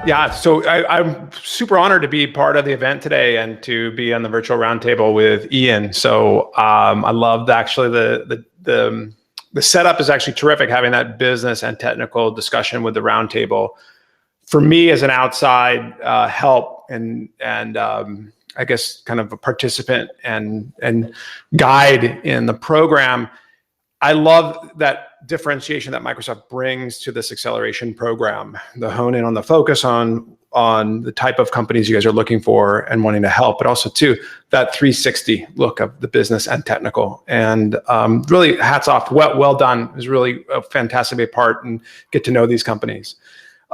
Yeah, so I'm super honored to be part of the event today and to be on the virtual roundtable with Ian. So I loved actually the setup is actually terrific, having that business and technical discussion with the roundtable. For me as an outside help and I guess kind of a participant and guide in the program, I love that differentiation that Microsoft brings to this acceleration program, the hone in on the focus on the type of companies you guys are looking for and wanting to help, but also too, that 360 look of the business and technical. And really hats off, well done. It was really a fantastic to be a part and get to know these companies.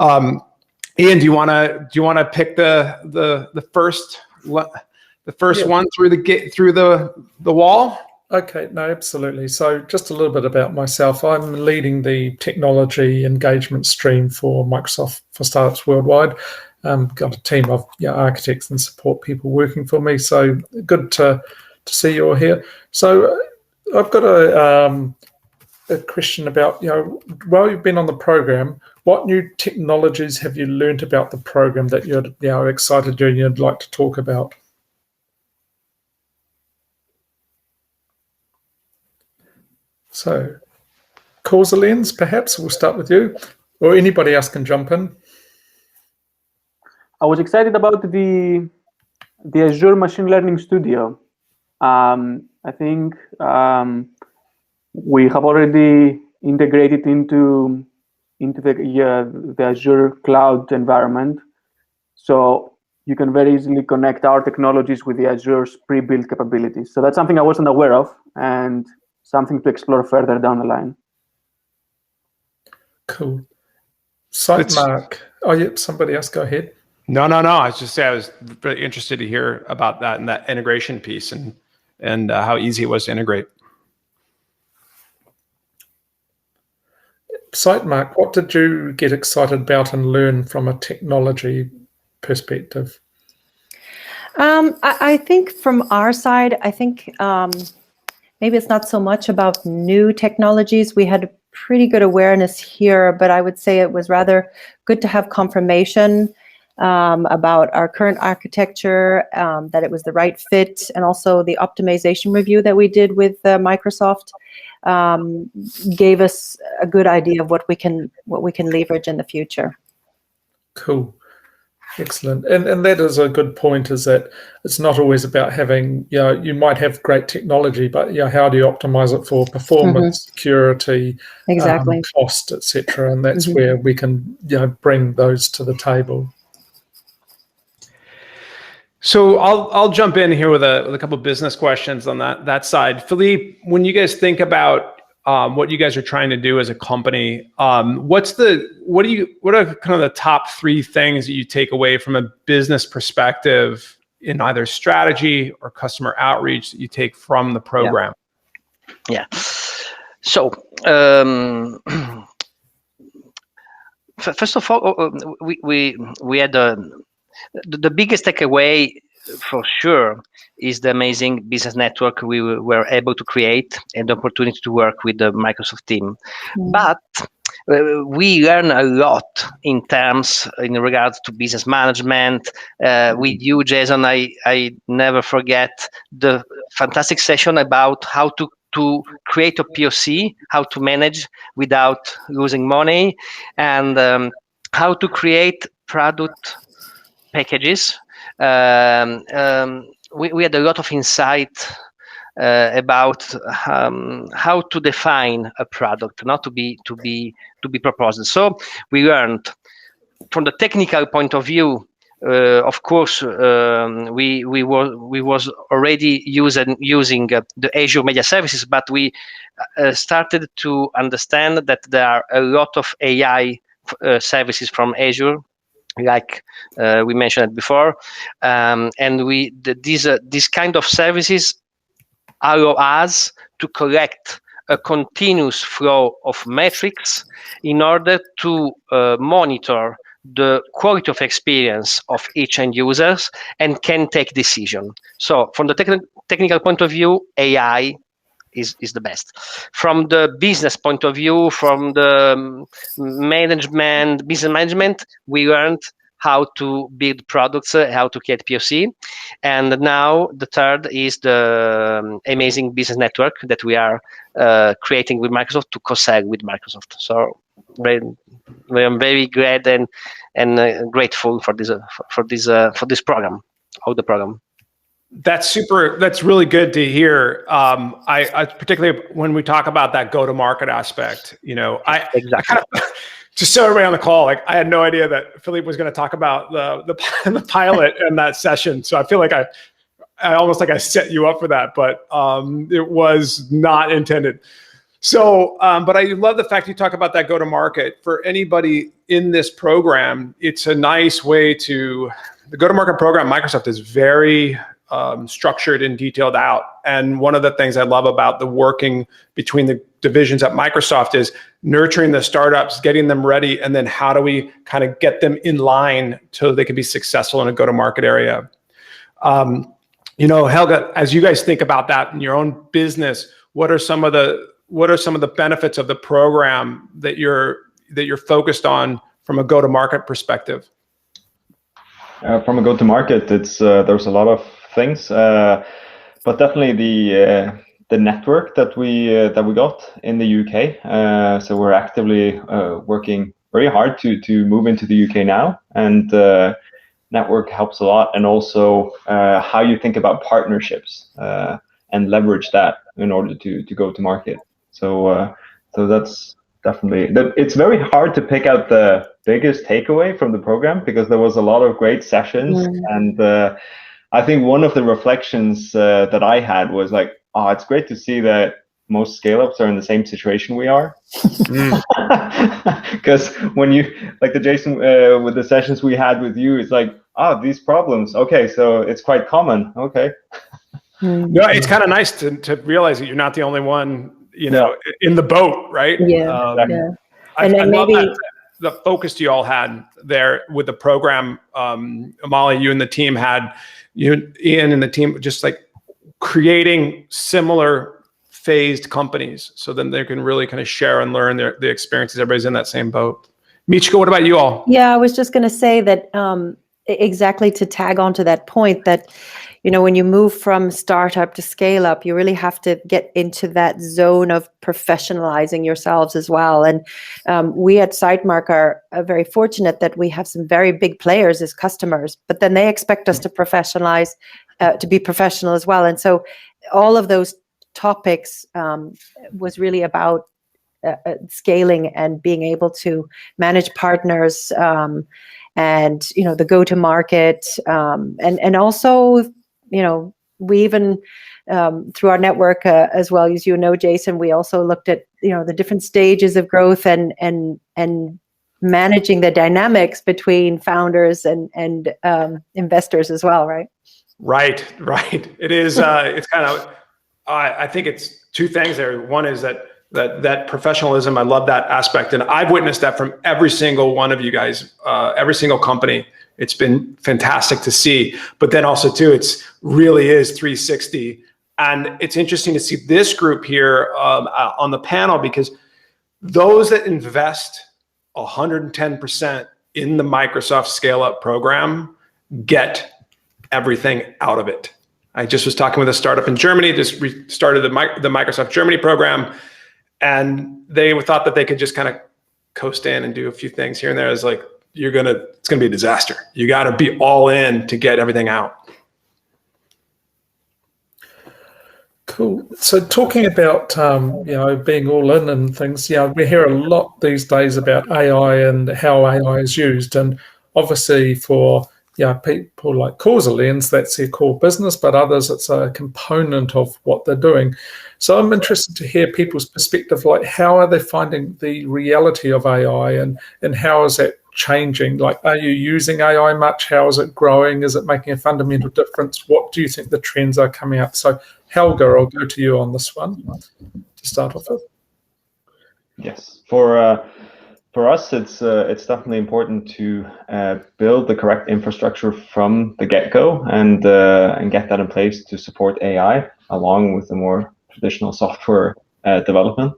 Ian, do you want to pick the first one through the wall? Okay, no, absolutely. So just a little bit about myself. I'm leading the technology engagement stream for Microsoft for Startups Worldwide. Got a team of architects and support people working for me. So good to see you all here. So I've got a question about, while you've been on the program, what new technologies have you learned about the program that you're excited and you'd like to talk about? So, Causalens, perhaps we'll start with you, or anybody else can jump in. I was excited about the Azure Machine Learning Studio. I think we have already integrated into the Azure cloud environment, so you can very easily connect our technologies with the Azure's pre-built capabilities. So that's something I wasn't aware of, and something to explore further down the line. Cool. SiteMark. Oh, yeah, somebody else, go ahead. No. I was just saying I was really interested to hear about that and that integration piece and how easy it was to integrate. SiteMark, what did you get excited about and learn from a technology perspective? I think from our side, maybe it's not so much about new technologies. We had a pretty good awareness here, but I would say it was rather good to have confirmation about our current architecture, that it was the right fit, and also the optimization review that we did with Microsoft gave us a good idea of what we can leverage in the future. Cool. Excellent. And that is a good point, is that it's not always about having, you might have great technology, but how do you optimize it for performance, security, exactly, cost, etc. And that's where we can bring those to the table. So I'll jump in here with a couple of business questions on that side. Philippe, when you guys think about what you guys are trying to do as a company, what are kind of the top 3 things that you take away from a business perspective in either strategy or customer outreach that you take from the program? Yeah. So first of all, we had the biggest takeaway for sure is the amazing business network we were able to create and the opportunity to work with the Microsoft team. But we learn a lot in regards to business management. With you, Jason, I never forget the fantastic session about how to create a POC, how to manage without losing money, and how to create product packages. We had a lot of insight about how to define a product, not to be proposed. So we learned from the technical point of view. Of course, we was already using the Azure Media Services, but we started to understand that there are a lot of AI services from Azure, like we mentioned it before, and these kind of services allow us to collect a continuous flow of metrics in order to monitor the quality of experience of each end users and can take decision. So from the technical point of view, AI is the best. From the business point of view, from the business management, we learned how to build products, how to create POC. And now the third is the amazing business network that we are creating with Microsoft to co-sell with Microsoft. So I'm very glad and grateful for this program, of the program. That's really good to hear. I particularly when we talk about that go-to-market aspect, I kind of, just so everybody on the call, like I had no idea that Philippe was going to talk about the pilot in that session. So I feel like I almost like I set you up for that, but it was not intended. So, but I love the fact you talk about that go-to-market. For anybody in this program, it's a nice way the go-to-market program, Microsoft is very structured and detailed out. And one of the things I love about the working between the divisions at Microsoft is nurturing the startups, getting them ready, and then how do we kind of get them in line so they can be successful in a go-to-market area. Helga, as you guys think about that in your own business, what are some of the benefits of the program that you're focused on from a go-to-market perspective? From a go-to-market, there's a lot of things, but definitely the network that we got in the UK. So we're actively working very hard to move into the UK now, and network helps a lot. And also how you think about partnerships and leverage that in order to go to market. So that's definitely, it's very hard to pick out the biggest takeaway from the program because there was a lot of great sessions. And I think one of the reflections that I had was like, oh, it's great to see that most scale-ups are in the same situation we are. Because when you, like the Jason, with the sessions we had with you, it's like, these problems, okay, so it's quite common, okay. No, it's kind of nice to realize that you're not the only one, in the boat, right? Yeah. I love that the focus you all had there with the program. Molly, you and the team had, Ian and the team, just like creating similar phased companies, so then they can really kind of share and learn the experiences. Everybody's in that same boat. Michiko, what about you all? Yeah, I was just going to say that exactly to tag onto that point that, when you move from startup to scale up, you really have to get into that zone of professionalizing yourselves as well. And we at Sitemark are very fortunate that we have some very big players as customers, but then they expect us to professionalize, to be professional as well. And so all of those topics was really about scaling and being able to manage partners and the go-to-market and also we even through our network as well as Jason, we also looked at the different stages of growth and managing the dynamics between founders and investors as well, right? Right. It is. It's kind of. I think it's two things there. One is that professionalism. I love that aspect, and I've witnessed that from every single one of you guys, every single company. It's been fantastic to see. But then also too, it's really is 360, and it's interesting to see this group here on the panel because those that invest 110% in the Microsoft Scale Up program get everything out of it. I just was talking with a startup in Germany, just restarted the Microsoft Germany program, and they thought that they could just kind of coast in and do a few things here and there. It's like, it's gonna be a disaster. You gotta be all in to get everything out. Cool. So talking about being all in and things, we hear a lot these days about AI and how AI is used, and obviously for people like Causalens, that's their core business, but others it's a component of what they're doing. So I'm interested to hear people's perspective, like how are they finding the reality of AI and how is that changing? Like, are you using AI much? How is it growing? Is it making a fundamental difference? What do you think the trends are coming up? So Helga, I'll go to you on this one to start off with. Yes, for us, it's definitely important to build the correct infrastructure from the get-go and get that in place to support AI along with the more traditional software development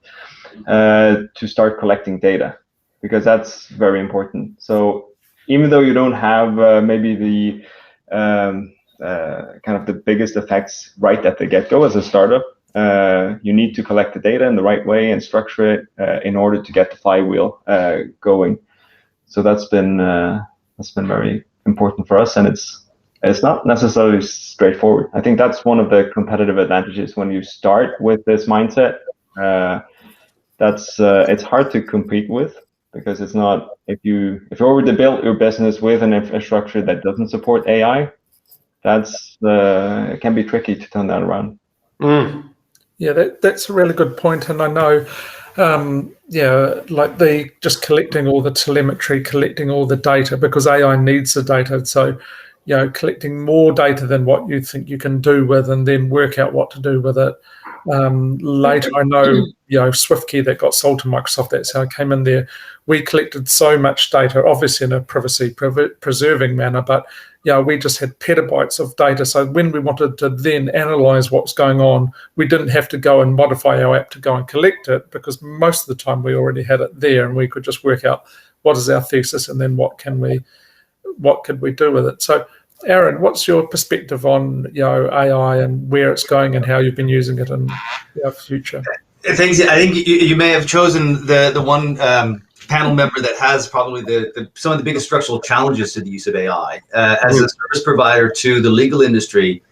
to start collecting data, because that's very important. So even though you don't have maybe the kind of the biggest effects right at the get-go as a startup, you need to collect the data in the right way and structure it in order to get the flywheel going. So that's been very important for us, and it's not necessarily straightforward. I think that's one of the competitive advantages when you start with this mindset. It's hard to compete with, because it's not, if you already built your business with an infrastructure that doesn't support AI, it can be tricky to turn that around. Yeah, that's a really good point, and I know, like just collecting all the telemetry, collecting all the data, because AI needs the data. So, collecting more data than what you think you can do with, and then work out what to do with it. Later, I know, SwiftKey that got sold to Microsoft, that's how it came in there. We collected so much data, obviously in a privacy preserving manner, but we just had petabytes of data. So when we wanted to then analyze what's going on, we didn't have to go and modify our app to go and collect it, because most of the time we already had it there, and we could just work out what is our thesis, and then what could we do with it. So Aaron, what's your perspective on AI and where it's going and how you've been using it in our future? Thanks. I think you may have chosen the one panel member that has probably some of the biggest structural challenges to the use of AI. As a service provider to the legal industry,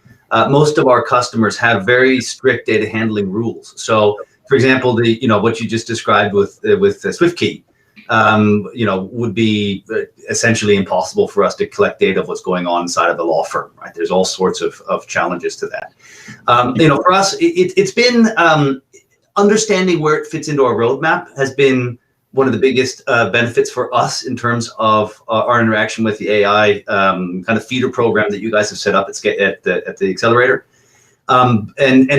most of our customers have very strict data handling rules. So, for example, what you just described with SwiftKey, would be essentially impossible for us to collect data of what's going on inside of the law firm, right? There's all sorts of challenges to that. For us, it's been understanding where it fits into our roadmap has been one of the biggest benefits for us in terms of our interaction with the AI kind of feeder program that you guys have set up at the accelerator. And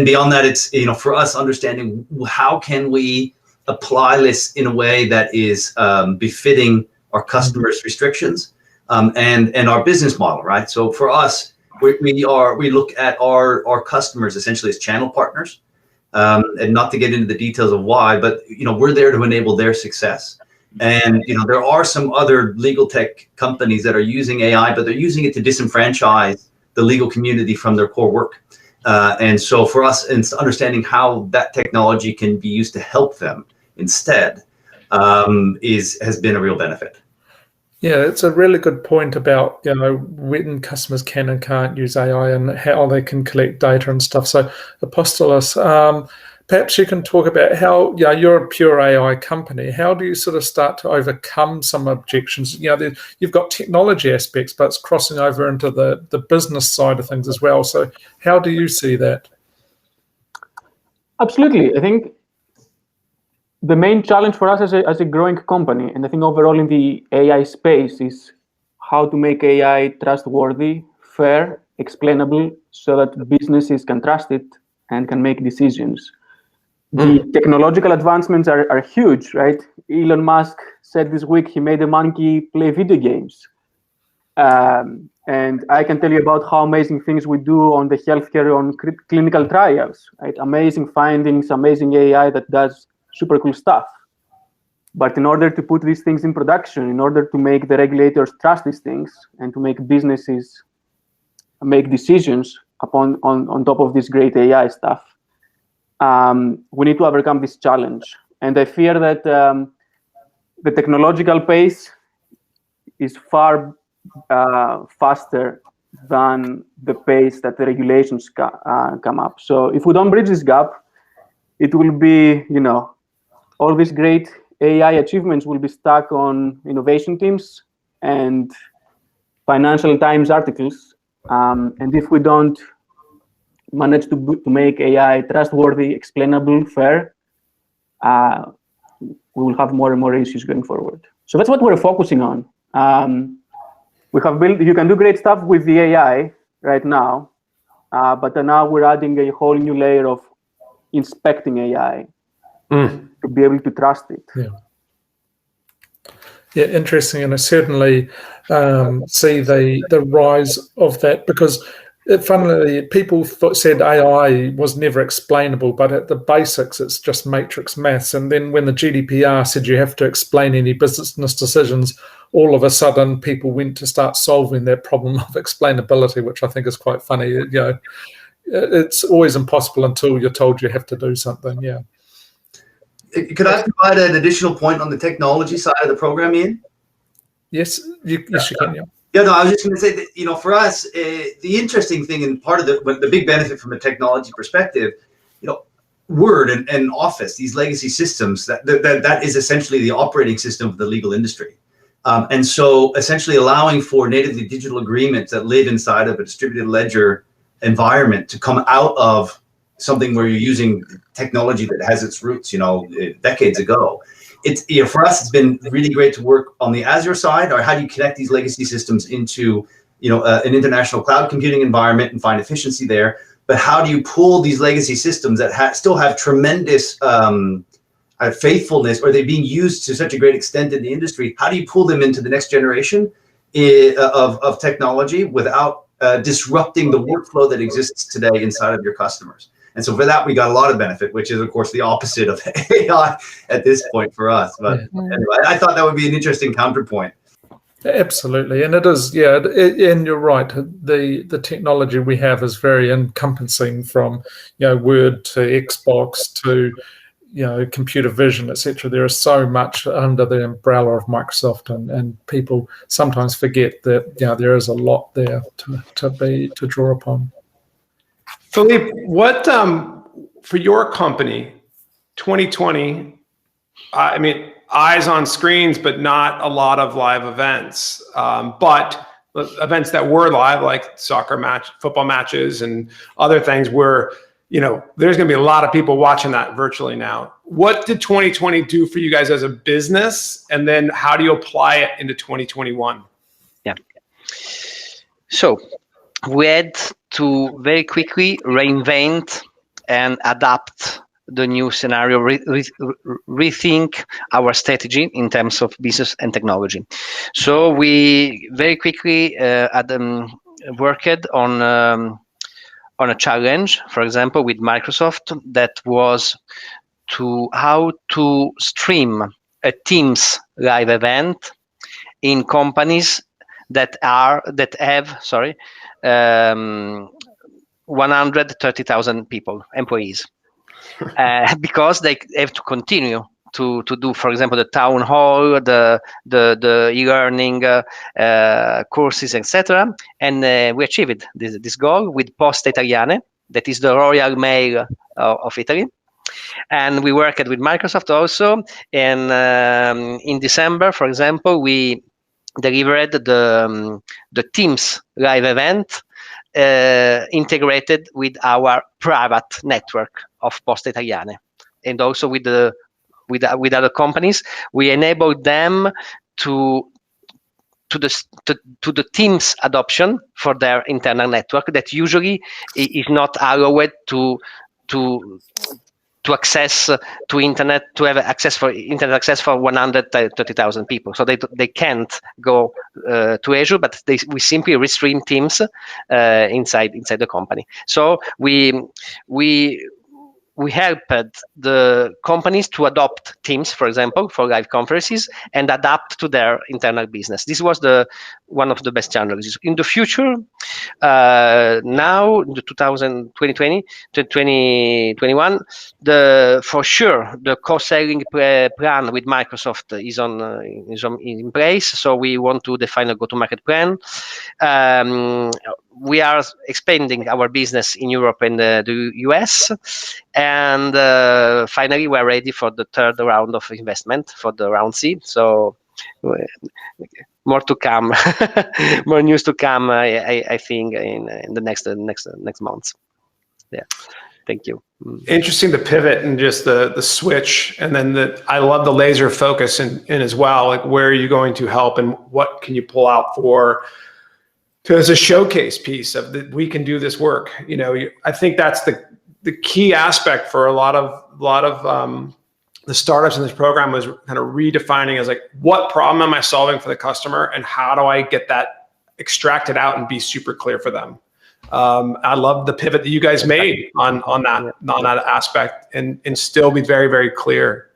beyond that, it's, for us, understanding how can we apply this in a way that is befitting our customers' restrictions and our business model, right? So for us, we look at our customers essentially as channel partners, and not to get into the details of why, but we're there to enable their success. And there are some other legal tech companies that are using AI, but they're using it to disenfranchise the legal community from their core work. And so for us, it's understanding how that technology can be used to help them instead has been a real benefit. Yeah, it's a really good point about when customers can and can't use AI and how they can collect data and stuff. So, Apostolos, perhaps you can talk about how you're a pure AI company. How do you sort of start to overcome some objections? You've got technology aspects, but it's crossing over into the business side of things as well. So, how do you see that? Absolutely, I think the main challenge for us as a growing company, and I think overall in the AI space, is how to make AI trustworthy, fair, explainable, so that businesses can trust it and can make decisions. The technological advancements are huge, right? Elon Musk said this week he made a monkey play video games. And I can tell you about how amazing things we do on the healthcare, on clinical trials, right? Amazing findings, amazing AI that does super cool stuff. But in order to put these things in production, in order to make the regulators trust these things and to make businesses make decisions on top of this great AI stuff, we need to overcome this challenge. And I fear that the technological pace is far faster than the pace that the regulations come up. So if we don't bridge this gap, it will be, all these great AI achievements will be stuck on innovation teams and Financial Times articles. And if we don't manage to make AI trustworthy, explainable, fair, we will have more and more issues going forward. So that's what we're focusing on. We have built, you can do great stuff with the AI right now, but now we're adding a whole new layer of inspecting AI to be able to trust it. Yeah, interesting, and I certainly see the rise of that, because Funnily, people said AI was never explainable, but at the basics, it's just matrix maths. And then when the GDPR said you have to explain any business decisions, all of a sudden people went to start solving that problem of explainability, which I think is quite funny. You know, it's always impossible until you're told you have to do something. Yeah. Could I provide an additional point on the technology side of the program, Ian? Yes, yes, you can. Yeah. Yeah, no, I was just going to say that, you know, for us, the interesting thing and part of the big benefit from a technology perspective, you know, Word and Office, these legacy systems, that is essentially the operating system of the legal industry. And so essentially allowing for natively digital agreements that live inside of a distributed ledger environment to come out of something where you're using technology that has its roots, you know, decades ago. It's, you know, for us, it's been really great to work on the Azure side, or how do you connect these legacy systems into, you know, an international cloud computing environment and find efficiency there. But how do you pull these legacy systems that still have tremendous faithfulness, or they're being used to such a great extent in the industry? How do you pull them into the next generation of technology without disrupting the workflow that exists today inside of your customers? And so for that, we got a lot of benefit, which is, of course, the opposite of AI at this point for us. But anyway, I thought that would be an interesting counterpoint. Absolutely, and it is, yeah, and you're right. The technology we have is very encompassing, from, you know, Word to Xbox to, you know, computer vision, etc. There is so much under the umbrella of Microsoft, and people sometimes forget that, you know, there is a lot there to draw upon. Philippe, what for your company, 2020? I mean, eyes on screens, but not a lot of live events. But events that were live, like football matches, and other things, where, you know, there's going to be a lot of people watching that virtually now. What did 2020 do for you guys as a business, and then how do you apply it into 2021? Yeah. So we had to very quickly reinvent and adapt the new scenario, rethink our strategy in terms of business and technology. So we very quickly worked on a challenge, for example, with Microsoft, that was how to stream a Teams live event in companies that have 130,000 employees, because they have to continue to do, for example, the town hall, the e-learning courses, etc. And we achieved this goal with Poste Italiane, that is the Royal Mail of Italy. And we worked with Microsoft also. And in December, for example, we delivered the Teams live event integrated with our private network of Poste Italiane, and also with other companies. We enabled them to the Teams adoption for their internal network that usually is not allowed to access to internet, to have access for internet access for 130,000 people. So they can't go to Azure, but we simply restream Teams inside the company. So we helped the companies to adopt Teams, for example, for live conferences, and adapt to their internal business. This was one of the best challenges. In the future, now, in the 2020 to 2021, for sure, the co-selling plan with Microsoft is in place. So we want to define a go-to-market plan. We are expanding our business in Europe and the US. And finally, we're ready for the third round of investment, for the round C. So more to come, more news to come. I think in the next months. Yeah, thank you. Interesting to pivot and just the switch, and then I love the laser focus in as well. Like, where are you going to help, and what can you pull out as a showcase piece of that we can do this work? You know, I think that's the key aspect for a lot of the startups in this program, was kind of redefining as, like, what problem am I solving for the customer, and how do I get that extracted out and be super clear for them? I love the pivot that you guys made on that aspect, and still be very, very clear.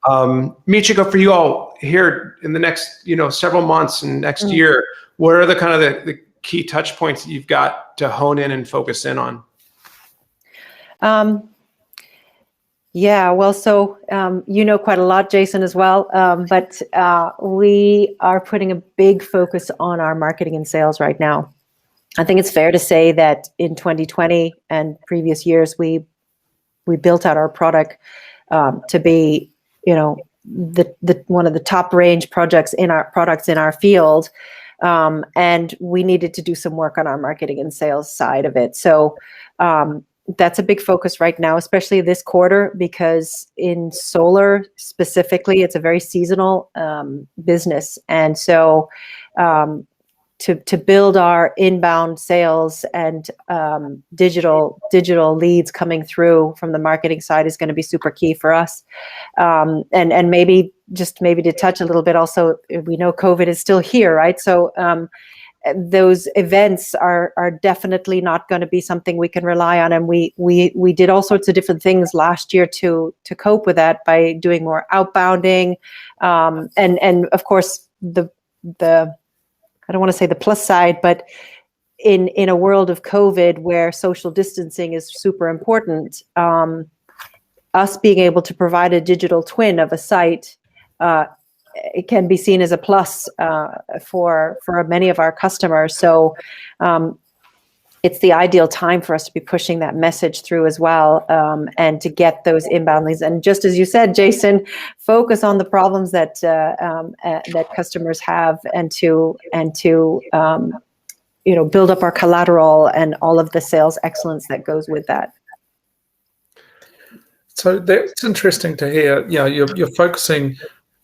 Michiko, for you all here in the next, several months and next year, what are the kind of the key touch points that you've got to hone in and focus in on? Yeah, well, so quite a lot, Jason, as well. But we are putting a big focus on our marketing and sales right now. I think it's fair to say that in 2020 and previous years, we built out our product to be, the one of the top range products in our field, and we needed to do some work on our marketing and sales side of it. So that's a big focus right now, especially this quarter, because in solar specifically, it's a very seasonal business, and so to build our inbound sales and digital leads coming through from the marketing side is going to be super key for us. And maybe to touch a little bit also, we know COVID is still here, right? So those events are definitely not going to be something we can rely on. And we did all sorts of different things last year to cope with that by doing more outbounding. And of course, the I don't want to say the plus side, but in a world of COVID where social distancing is super important, us being able to provide a digital twin of a site, it can be seen as a plus for many of our customers. So it's the ideal time for us to be pushing that message through as well, and to get those inbound leads. And just as you said, Jason, focus on the problems that that customers have, and to build up our collateral and all of the sales excellence that goes with that. So that's interesting to hear. You're focusing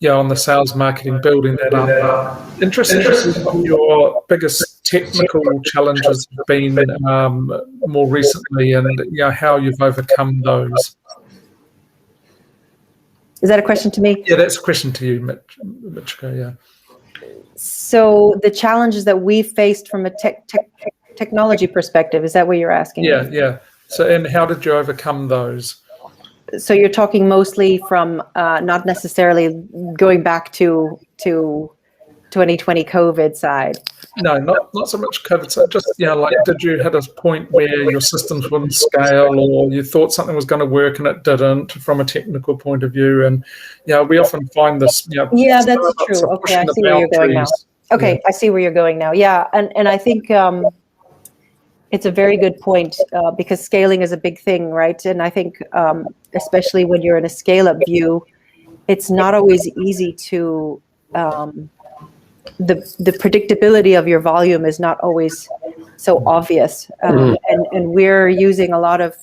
on the sales, marketing, building that up. Interesting to see what your biggest technical challenges have been more recently, and how you've overcome those. Is that a question to me? Yeah, that's a question to you, Michiko. Yeah. So the challenges that we faced from a technology perspective, is that what you're asking? Yeah. So, and how did you overcome those? So you're talking mostly from not necessarily going back to 2020 COVID side. No, not so much COVID side. Just did you hit a point where your systems wouldn't scale, or you thought something was going to work and it didn't, from a technical point of view? And we often find this. Yeah, that's true. Okay, I see where you're going now. Okay, I see where you're going now. Yeah, and I think it's a very good point, because scaling is a big thing, right? And I think especially when you're in a scale-up view, it's not always easy to the predictability of your volume is not always so obvious, and we're using a lot of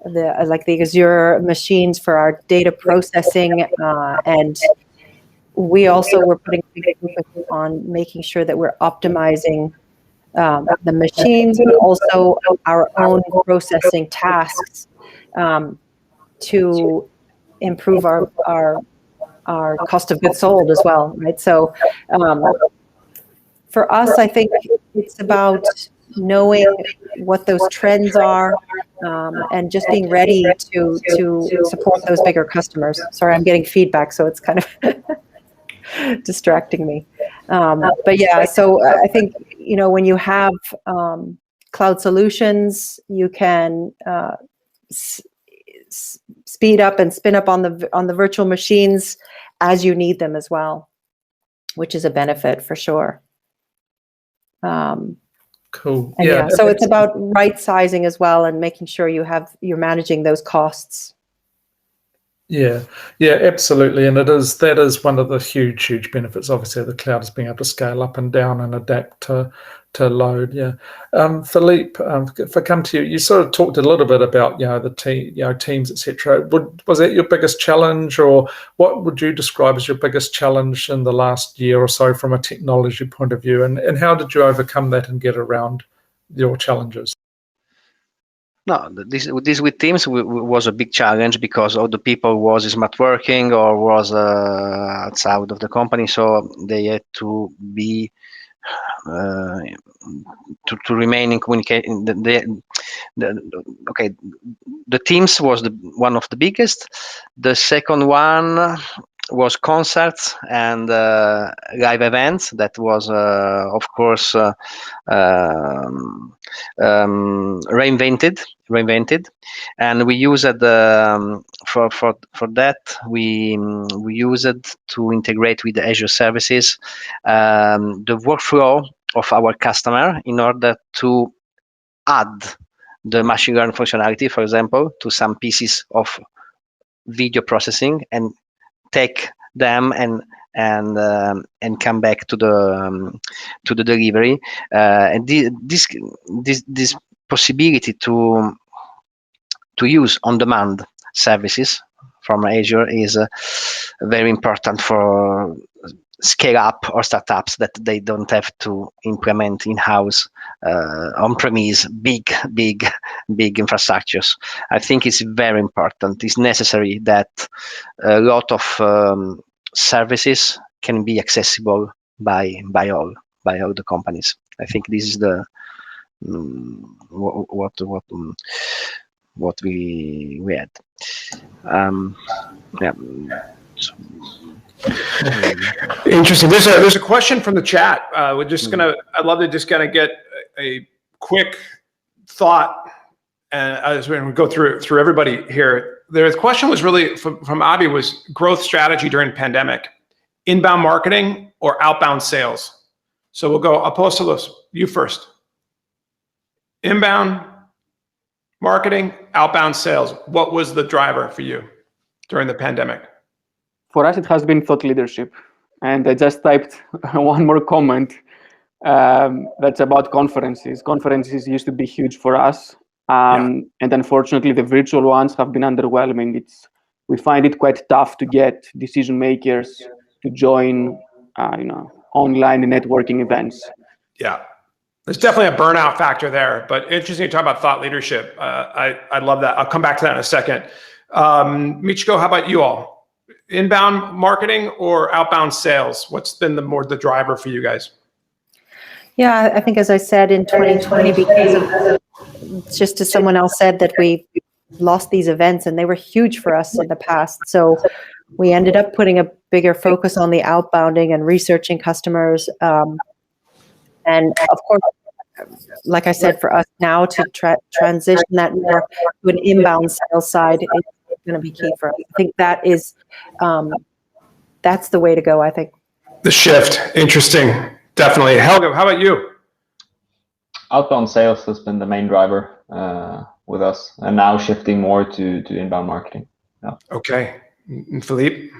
the Azure machines for our data processing, and we also were putting big focus on making sure that we're optimizing the machines, but also our own processing tasks to improve our cost of goods sold as well, right? So for us, I think it's about knowing what those trends are, and just being ready to support those bigger customers. Sorry, I'm getting feedback, so it's kind of distracting me. But yeah, so I think, when you have cloud solutions, you can speed up and spin up on the virtual machines as you need them as well, which is a benefit for sure. Cool. Yeah. So it's about right sizing as well, and making sure you're managing those costs. Yeah, absolutely. And that is one of the huge benefits, obviously, of the cloud, is being able to scale up and down and adapt to load. Yeah. Philippe, if I come to you, you sort of talked a little bit about the teams, etc. Was that your biggest challenge, or what would you describe as your biggest challenge in the last year or so from a technology point of view, and how did you overcome that and get around your challenges? No, this with Teams was a big challenge, because all the people was smart working or was outside of the company, so they had to be to remain in communication. The Teams was one of the biggest. The second one was concerts and live events. That was, of course, reinvented, and we used for that we used to integrate with the Azure services the workflow of our customer in order to add the machine learning functionality, for example, to some pieces of video processing and take them and come back to the delivery. And this possibility to use on-demand services from Azure is very important for scale up or startups that they don't have to implement in-house on-premise big infrastructures. I think it's very important. It's necessary that a lot of services can be accessible by all the companies. I think this is the what we had. Interesting. There's a question from the chat. I'd love to just kind of get a quick thought, and as we go through everybody here. The question was really from Avi, was growth strategy during pandemic, inbound marketing or outbound sales. So we'll go Apostolos, you first. Inbound marketing, outbound sales. What was the driver for you during the pandemic? For us, it has been thought leadership. And I just typed one more comment that's about conferences. Conferences used to be huge for us. And unfortunately, the virtual ones have been underwhelming. We find it quite tough to get decision makers to join online networking events. Yeah. There's definitely a burnout factor there, but interesting to talk about thought leadership. I love that. I'll come back to that in a second. Michiko, how about you all? Inbound marketing or outbound sales? What's been the driver for you guys? Yeah, I think as I said in 2020, because of, just as someone else said, that we lost these events and they were huge for us in the past. So we ended up putting a bigger focus on the outbounding and researching customers. And of course, like I said, for us now to transition that more to an inbound sales side is going to be key for us. I think that is, that's the way to go, I think. The shift, interesting, definitely. Helga, how about you? Outbound sales has been the main driver with us, and now shifting more to inbound marketing. Yeah. Okay, and Philippe?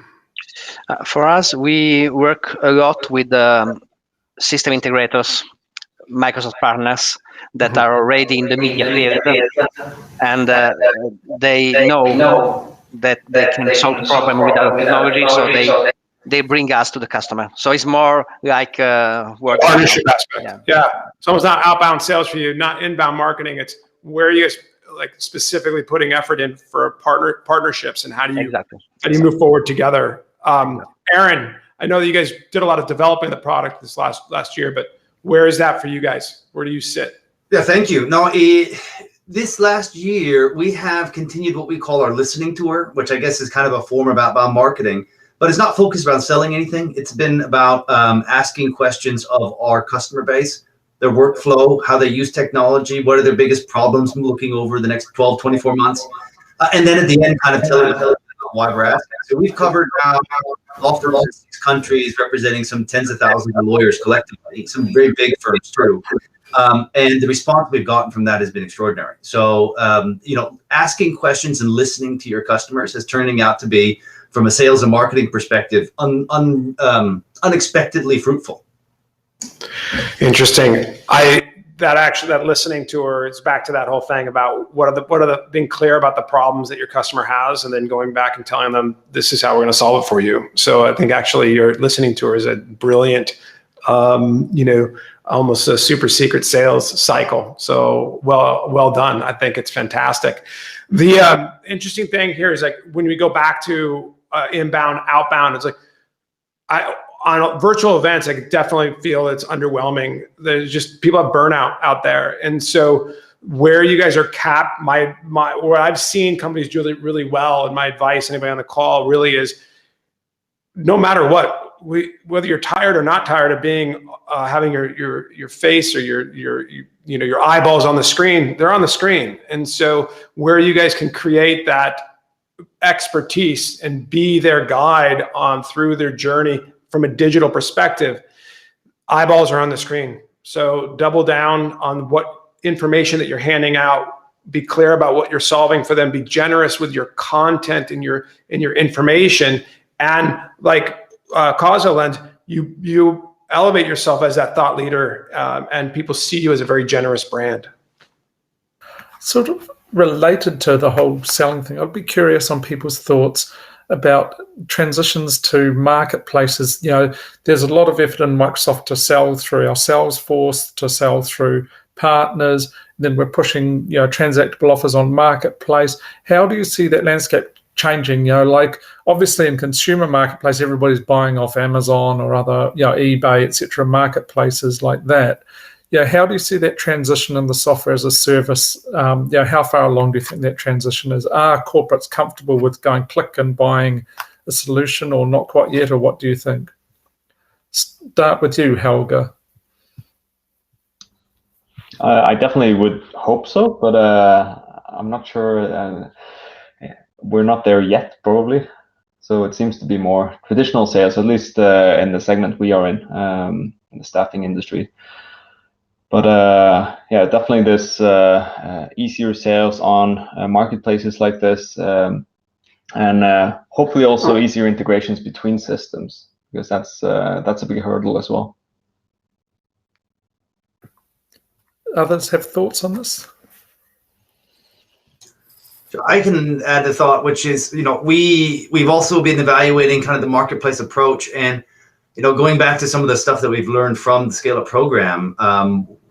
For us, we work a lot with system integrators, Microsoft partners that are already in the media field, and they know that they can solve the problem with our technology, so they bring us to the customer. So it's more like partnership aspect. Yeah. So it's not outbound sales for you, not inbound marketing. It's where you guys like specifically putting effort in for partnerships, and how do you move forward together? Aaron, I know that you guys did a lot of developing the product this last year, but where is that for you guys? Where do you sit? Yeah, thank you. No, this last year, we have continued what we call our listening tour, which I guess is kind of a form of outbound marketing, but it's not focused around selling anything. It's been about asking questions of our customer base, their workflow, how they use technology, what are their biggest problems looking over the next 12, 24 months. And then at the end, kind of telling them why we're asking. So we've covered now law firms in 6 countries, representing some tens of thousands of lawyers collectively, some very big firms too. And the response we've gotten from that has been extraordinary. So, asking questions and listening to your customers is turning out to be, from a sales and marketing perspective, unexpectedly fruitful. Interesting. That listening tour is back to that whole thing about what are the being clear about the problems that your customer has, and then going back and telling them this is how we're going to solve it for you. So I think actually your listening tour is a brilliant, almost a super secret sales cycle. So well done. I think it's fantastic. The interesting thing here is like when we go back to inbound, outbound, it's like on virtual events, I definitely feel it's underwhelming. There's just people have burnout out there, and so where you guys are capped, where I've seen companies do really, really well, and my advice, anybody on the call, really is, no matter what, whether you're tired or not tired of being having your face or your eyeballs on the screen, they're on the screen. And so where you guys can create that expertise and be their guide on through their journey from a digital perspective, eyeballs are on the screen. So double down on what information that you're handing out. Be clear about what you're solving for them. Be generous with your content and your information. And like Causa Lens, you elevate yourself as that thought leader, and people see you as a very generous brand. Sort of related to the whole selling thing, I'd be curious on people's thoughts about transitions to marketplaces. You know, there's a lot of effort in Microsoft to sell through our sales force, to sell through partners. Then we're pushing, transactable offers on marketplace. How do you see that landscape changing? Like obviously in consumer marketplace, everybody's buying off Amazon or other, eBay, etc., marketplaces like that. How do you see that transition in the software as a service? How far along do you think that transition is? Are corporates comfortable with going click and buying a solution, or not quite yet, or what do you think? Start with you, Helga. I definitely would hope so, but I'm not sure. We're not there yet, probably. So it seems to be more traditional sales, at least in the segment we are in the staffing industry. But definitely this easier sales on marketplaces like this, and hopefully also easier integrations between systems, because that's a big hurdle as well. Others have thoughts on this? I can add a thought, which is, we've also been evaluating kind of the marketplace approach, and, going back to some of the stuff that we've learned from the Scale Up program.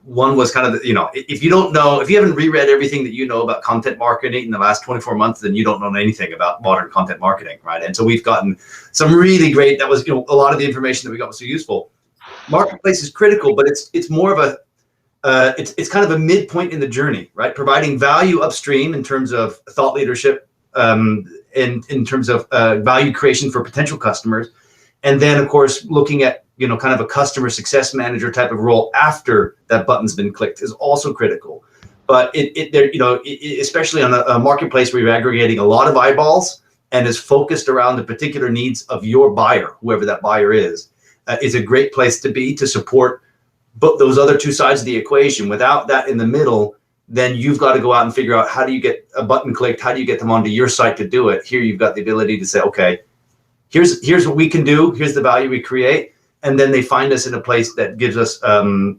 One was kind of, if you haven't reread everything that you know about content marketing in the last 24 months, then you don't know anything about modern content marketing, right? And so we've gotten some really great, that was, a lot of the information that we got was so useful. Marketplace is critical, but it's more of a, it's kind of a midpoint in the journey, right? Providing value upstream in terms of thought leadership, and in terms of value creation for potential customers. And then, of course, looking at, kind of a customer success manager type of role after that button's been clicked is also critical. But especially on a marketplace where you're aggregating a lot of eyeballs and is focused around the particular needs of your buyer, whoever that buyer is a great place to be to support those other two sides of the equation. Without that in the middle, then you've got to go out and figure out, how do you get a button clicked? How do you get them onto your site to do it? Here you've got the ability to say, okay, here's what we can do. Here's the value we create. And then they find us in a place that gives us a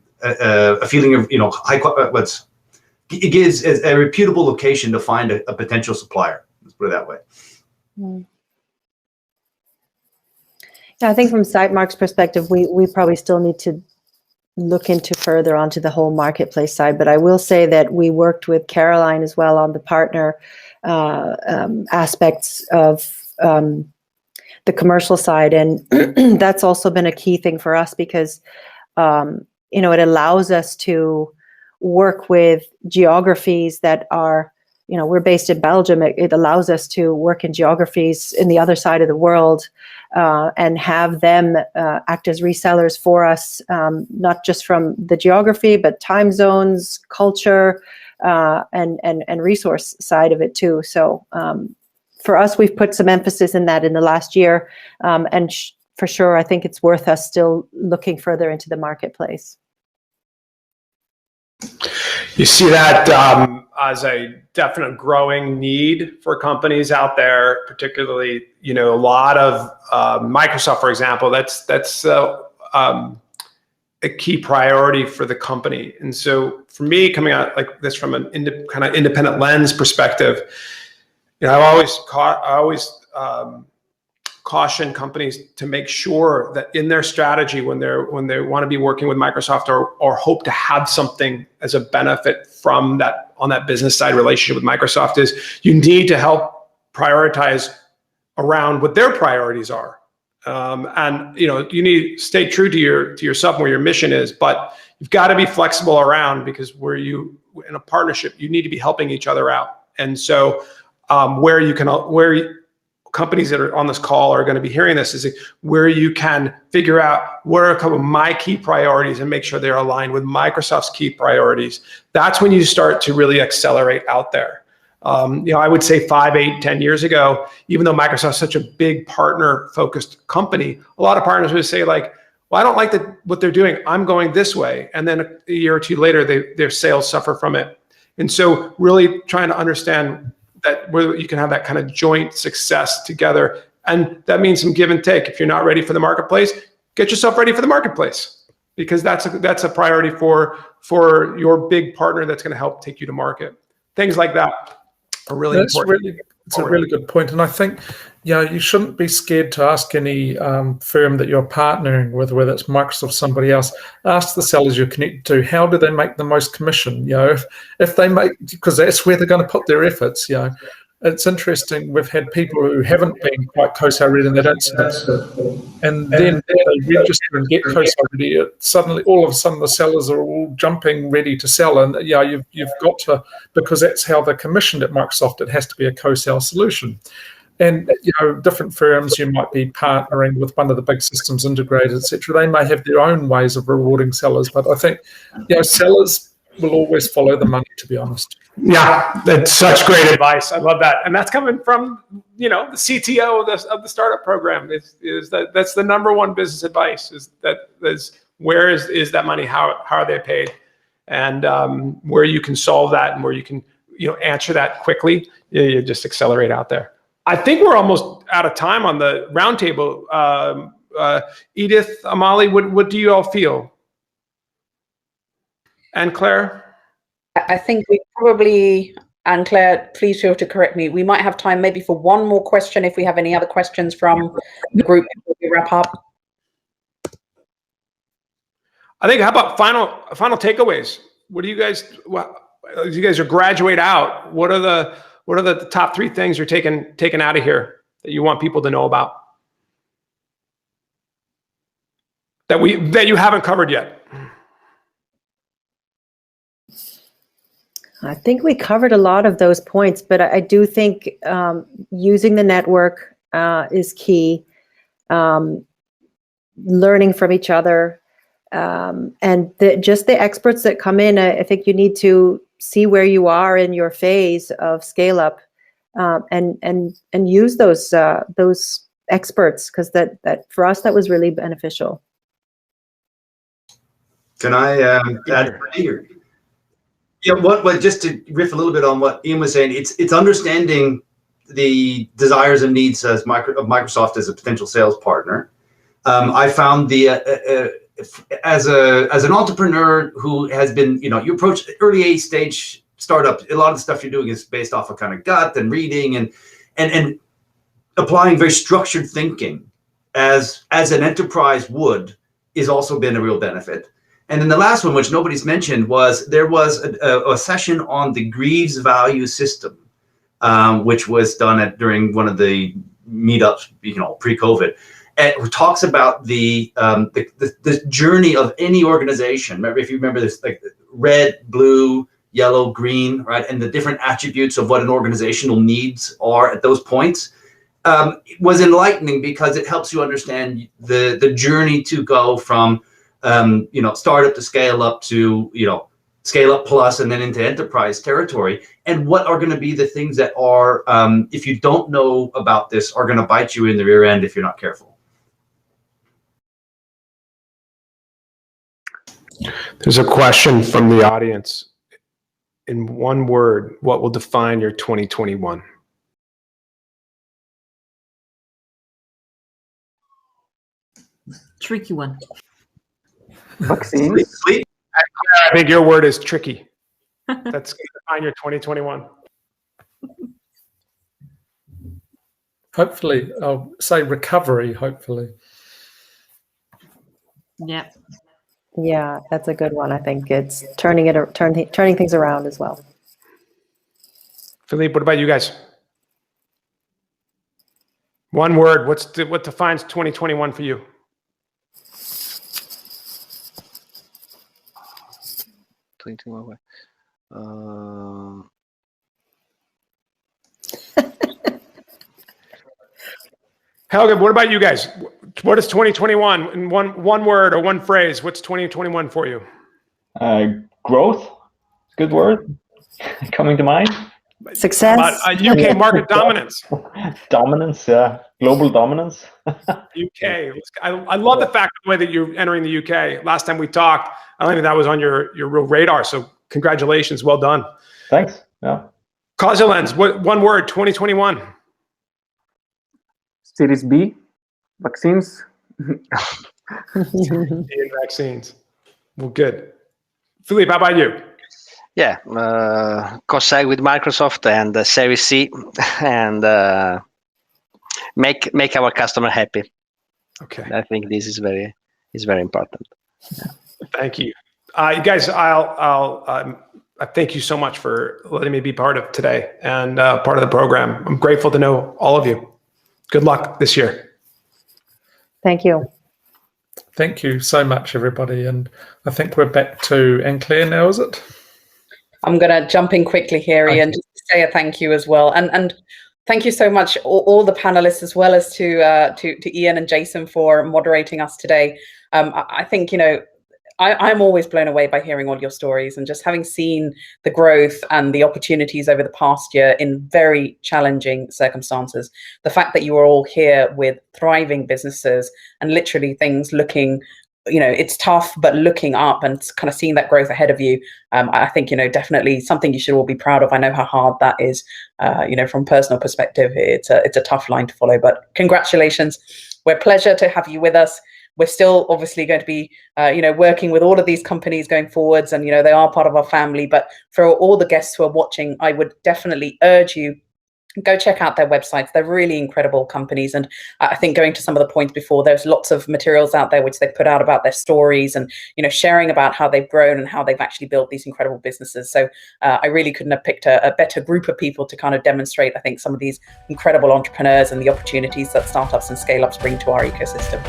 feeling of, it gives a reputable location to find a potential supplier. Let's put it that way. Yeah, I think from SiteMark's perspective, we probably still need to look into further onto the whole marketplace side. But I will say that we worked with Caroline as well on the partner aspects of the commercial side, and that's also been a key thing for us, because it allows us to work with geographies that are, we're based in Belgium. It allows us to work in geographies in the other side of the world, and have them act as resellers for us, not just from the geography, but time zones, culture, and resource side of it too. So for us, we've put some emphasis in that in the last year, and for sure, I think it's worth us still looking further into the marketplace. You see that as a definite growing need for companies out there, particularly, a lot of Microsoft, for example, that's a key priority for the company. And so for me, coming out like this from an kind of independent lens perspective, I always caution companies to make sure that in their strategy, when they want to be working with Microsoft or hope to have something as a benefit from that on that business side relationship with Microsoft, is you need to help prioritize around what their priorities are. And you need to stay true to yourself and where your mission is, but you've got to be flexible around, because in a partnership, you need to be helping each other out. And so where companies that are on this call are going to be hearing this is where you can figure out what are a couple of my key priorities and make sure they're aligned with Microsoft's key priorities. That's when you start to really accelerate out there. I would say 5, 8, 10 years ago, even though Microsoft's such a big partner-focused company, a lot of partners would say like, well, I don't like what they're doing. I'm going this way. And then a year or two later, their sales suffer from it. And so really trying to understand that where you can have that kind of joint success together. And that means some give and take. If you're not ready for the marketplace, get yourself ready for the marketplace, because that's a priority for your big partner that's going to help take you to market. Things like that are really important. It's a really good point. And I think, you shouldn't be scared to ask any firm that you're partnering with, whether it's Microsoft or somebody else. Ask the sellers you're connected to, how do they make the most commission? If they make, because that's where they're going to put their efforts. It's interesting. We've had people who haven't been quite COSAR ready, and they don't sell, and then they register and get COSAR ready. Suddenly, all of a sudden, the sellers are all jumping ready to sell, and you've got to, because that's how they're commissioned at Microsoft. It has to be a COSAR solution. And different firms, you might be partnering with one of the big systems integrators, etc. They may have their own ways of rewarding sellers, but I think sellers will always follow the money, to be honest. Yeah, that's such great advice. I love that, and that's coming from the CTO of the startup program. Is that's the number one business advice? Where is that money? How are they paid? And where you can solve that, and where you can answer that quickly, you just accelerate out there. I think we're almost out of time on the roundtable. Edith, Amali, what do you all feel? And Claire? I think we probably, and Claire, please feel to correct me, we might have time maybe for one more question if we have any other questions from the group before we wrap up. I think, how about final takeaways? What do you guys, as you guys are graduate out, what are the top 3 things you're taking out of here that you want people to know about? That you haven't covered yet? I think we covered a lot of those points, but I do think using the network is key. Learning from each other, and just the experts that come in. I think you need to see where you are in your phase of scale up, and use those experts, because that for us that was really beneficial. Can I add here? Yeah, what just to riff a little bit on what Ian was saying, it's understanding the desires and needs of Microsoft as a potential sales partner. I found as an entrepreneur who has been, you approach early stage startup, a lot of the stuff you're doing is based off of kind of gut and reading and applying very structured thinking as an enterprise would is also been a real benefit. And then the last one, which nobody's mentioned, was there was a session on the Greaves value system, which was done during one of the meetups, pre-COVID. And it talks about the journey of any organization. Remember, if you remember this, like red, blue, yellow, green, right, and the different attributes of what an organizational needs are at those points, was enlightening because it helps you understand the journey to go from startup to scale up to, scale up plus and then into enterprise territory, and what are going to be the things that are, if you don't know about this, are going to bite you in the rear end if you're not careful. There's a question from the audience. In one word, what will define your 2021? Tricky one. Vaccine. Sleep. I think your word is tricky. That's going to define your 2021. Hopefully, I'll say recovery, hopefully. Yeah. Yeah, that's a good one. I think it's turning things around as well. Philippe, what about you guys? One word. What defines 2021 for you? Helge, what about you guys? What is 2021 in one word or one phrase? What's 2021 for you? Growth. Good word coming to mind. Success. UK market dominance. Dominance, yeah. Global dominance. UK. I love the fact, the way that you're entering the UK. Last time we talked, I don't think that was on your real radar. So congratulations. Well done. Thanks. Yeah. Causalens, one word, 2021. Series B, vaccines. And vaccines. Well, good. Philippe, how about you? Yeah, cost-save with Microsoft and Series C, and make our customer happy. Okay. I think this is very important. Thank you, you guys. I thank you so much for letting me be part of today and part of the program. I'm grateful to know all of you. Good luck this year. Thank you. Thank you so much, everybody. And I think we're back to Anne-Claire now, is it? I'm going to jump in quickly here, Ian, just to say a thank you as well. And thank you so much, all the panelists, as well as to Ian and Jason for moderating us today. I think, I'm always blown away by hearing all your stories and just having seen the growth and the opportunities over the past year in very challenging circumstances. The fact that you are all here with thriving businesses and literally things looking, it's tough, but looking up and kind of seeing that growth ahead of you, I think, definitely something you should all be proud of. I know how hard that is, from a personal perspective. It's a tough line to follow, but congratulations. We're a pleasure to have you with us. We're still obviously going to be, working with all of these companies going forwards, and, they are part of our family. But for all the guests who are watching, I would definitely urge you, go check out their websites. They're really incredible companies. And I think going to some of the points before, there's lots of materials out there which they put out about their stories and, sharing about how they've grown and how they've actually built these incredible businesses. So I really couldn't have picked a better group of people to kind of demonstrate, I think, some of these incredible entrepreneurs and the opportunities that startups and scale-ups bring to our ecosystem.